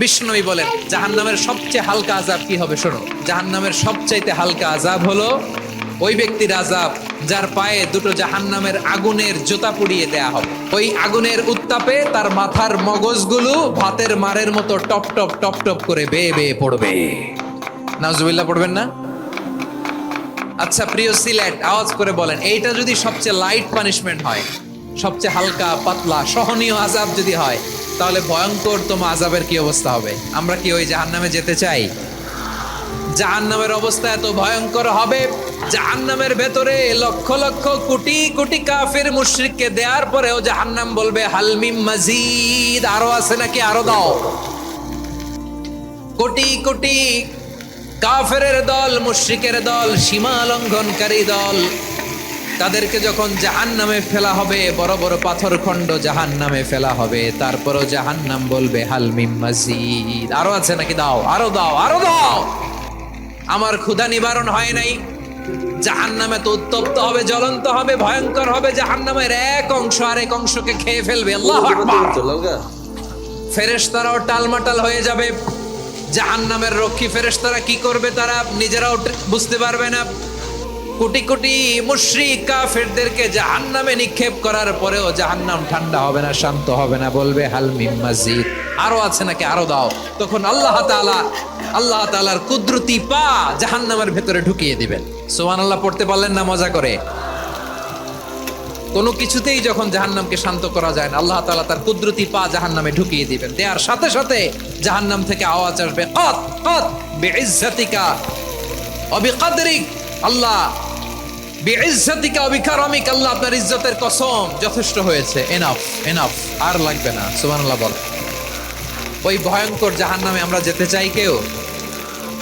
বিষ্ণুই বলেন জাহান্নামের সবচেয়ে হালকা আযাব কি হবে শোনো। জাহান্নামের সবচাইতে হালকা আযাব হলো ওই ব্যক্তির আযাব যার পায়ে দুটো জাহান্নামের আগুনের জুতা পুড়িয়ে দেয়া হবে। ওই আগুনের উত্তাপে তার মাথার মগজগুলো ভাতের মারের মতো টপ টপ টপ টপ করে বেয়ে বেয়ে পড়বে। নাউজুবিল্লাহ পড়বেন না? আচ্ছা প্রিয় সিলেট, আওয়াজ করে বলেন এইটা যদি সবচেয়ে লাইট পানিশমেন্ট হয়, সবচেয়ে হালকা পাতলা সহনীয় আযাব যদি হয়, তাহলে ভয়ঙ্করতম আযাবের কি অবস্থা হবে? আমরা কি ওই জাহান্নামে যেতে চাই? জাহান্নামের অবস্থা এত ভয়ঙ্কর হবে, জাহান্নামের ভেতরে লক্ষ লক্ষ কোটি কোটি কাফির মুশরিককে দেওয়ার পরেও জাহান্নাম বলবে হাল মিন মাজিদ, আরো আছে নাকি, আরো দাও। কোটি কোটি কাফেরের দল, মুশরিকের দল, সীমা লঙ্ঘনকারী দল, তাদেরকে যখন জাহান্নামে ফেলা হবে, বড় বড় পাথর খণ্ড জাহান্নামে ফেলা হবে, তারপরও জাহান্নাম বলবে হাল মিন মাজিদ, আরো আছে নাকি, দাও, আরো দাও, আরো দাও। আমার ক্ষুধা নিবারণ হয় নাই। জাহান্নামে তো উত্তপ্ত হবে, জ্বলন্ত হবে, ভয়ঙ্কর হবে। জাহান্নামের এক অংশ আরেক অংশকে খেয়ে ফেলবে। আল্লাহু আকবার। ফেরেশতারাও টালমাটাল হয়ে যাবে। জাহান্নামের রক্ষী ফেরেশতারা কি করবে তারা নিজেরাও বুঝতে পারবে না। কোটি কোটি মুশরিক কাফেরদেরকে জাহান্নামে নিক্ষেপ করার পরেও জাহান্নাম ঠান্ডা হবে না, শান্ত হবে না, বলবে হাল মিন মাজিদ, আরো আছে নাকি, আরো দাও। তখন আল্লাহ তাআলার কুদরতি পা জাহান্নামের ভেতরে ঢুকিয়ে দিবেন। সুবহানাল্লাহ পড়তে পারলেন না মজা করে? কোনো কিছুতেই যখন জাহান্নামকে শান্ত করা যায় না, আল্লাহ তাআলা তার কুদরতি পা জাহান্নামে ঢুকিয়ে দিবেন। দেয়ার সাথে সাথে জাহান্নাম থেকে আওয়াজ আসবে কাত কাত বিইজ্জাতিকা ওয়া বিকদরিক, আল্লাহ বিইজ্জাতিকা ওয়া বিকারামিক, আল্লাহ আপনার ইজ্জতের কসম, যথেষ্ট হয়েছে, এনাফ এনাফ, আর লাগবে না। সুবহানাল্লাহ বল। ওই ভয়ঙ্কর জাহান্নামে আমরা যেতে চাই কেউ?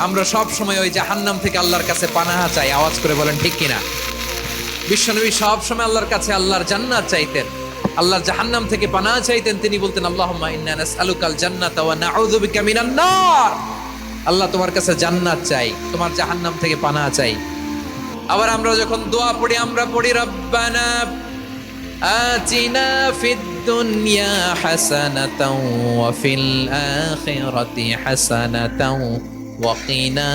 আমরা সব সময় ওই জাহান্নাম থেকে আল্লাহর কাছে পানাহা চাই। আওয়াজ করে বলেন ঠিক কিনা? বিশ্বনবী সব সময় আল্লাহর কাছে আল্লাহর জান্নাত চাইতেন, আল্লাহর জাহান্নাম থেকে পানাহা চাইতেন। তিনি বলতেন আল্লাহুম্মা ইন্না নাসআলুকাল জান্নাতা ওয়া নাউযু বিকা মিনান নার, আল্লাহ তোমার কাছে জান্নাত চাই, তোমার জাহান্নাম থেকে পানাহা চাই। আবার আমরা যখন দোয়া পড়ি, আমরা পড়ি রব্বানা আতিনা ফিদ দুনিয়া হাসানাতাও ওয়া ফিল আখিরাতি হাসানাতাও ওয়া কিনা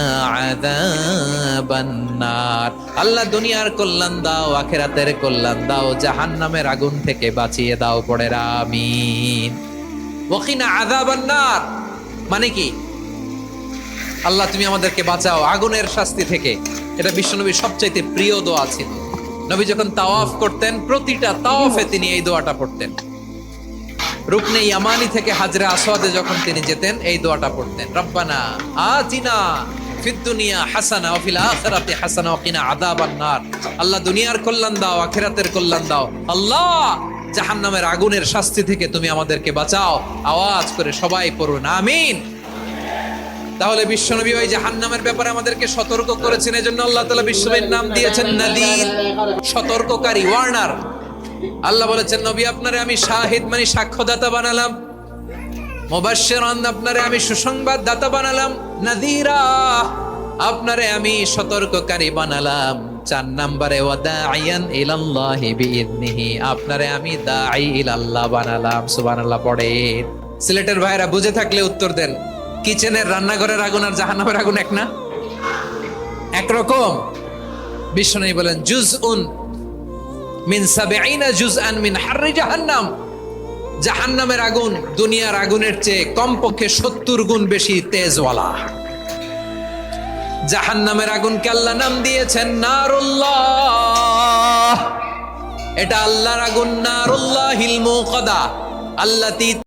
আযাবান নার, আল্লাহ দুনিয়ার কল্যাণ দাও, আখিরাতের কল্যাণ দাও, জাহান্নামের আগুন থেকে বাঁচিয়ে দাও, পড়ে আমিন। ওয়া কিনা আযাবান নার মানে কি? আল্লাহ তুমি আমাদেরকে বাঁচাও আগুনের শাস্তি থেকে। এটা বিশ্বনবীর সবচাইতে প্রিয় দোয়া ছিল। নবী যখন তাওয়াফ করতেন, প্রতিটা তাওয়াফে তিনি এই দোয়াটা পড়তেন। রুকনে ইয়ামানি থেকে হাজরে আসওয়াদে যখন তিনি যেতেন, এই দোয়াটা পড়তেন, রব্বানা আতিনা ফিদ দুনিয়া হাসানা ওয়া ফিল আখিরাতি হাসানা ওয়া কিনা আযাবান নার, আল্লাহ দুনিয়ার কল্যাণ দাও, আখিরাতের কল্যাণ দাও, আল্লাহ জাহান্নামের আগুনের শাস্তি থেকে তুমি আমাদেরকে বাঁচাও। আওয়াজ করে সবাই পড়ুন আমিন। তাহলে বিশ্বনবী ওই জাহান্নামের ব্যাপারে আমাদেরকে সতর্ক করেছেন, এজন্য আল্লাহ তাআলা বিশ্বনবীর নাম দিয়েছেন নাদির, সতর্ককারী, ওয়ার্নার। আল্লাহ বলেছেন নবী আপনারে আমি শাহিদ মানে সাক্ষ্যদাতা বানালাম, মুবাশশিরান আপনারে আমি সুসংবাদ দাতা বানালাম, নাদিরা আপনারে আমি সতর্ককারী বানালাম। 4 নম্বরে ওয়া দাঈয়ান ইলাল্লাহি বিইذনিহি, আপনারে আমি দাঈ ইলাল্লাহ বানালাম। সুবহানাল্লাহ পড়েন। সিলেটের ভাইরা বুঝে থাকলে উত্তর দেন, কিচেনের রান্নাঘরের আগুন আর জাহান্নামের আগুন এক না? একরকম? বিশ্বনবী বলেন জুজউন মিন 70 জুজআন মিন হাররি জাহান্নাম, জাহান্নামের আগুন দুনিয়ার আগুনের চেয়ে কমপক্ষে 70 গুণ বেশি তেজওয়ালা। জাহান্নামের আগুনকে আল্লাহ নাম দিয়েছেন নারুল্লাহ, এটা আল্লাহর আগুন, নারুল্লাহিল মুকাদা আল্লাতী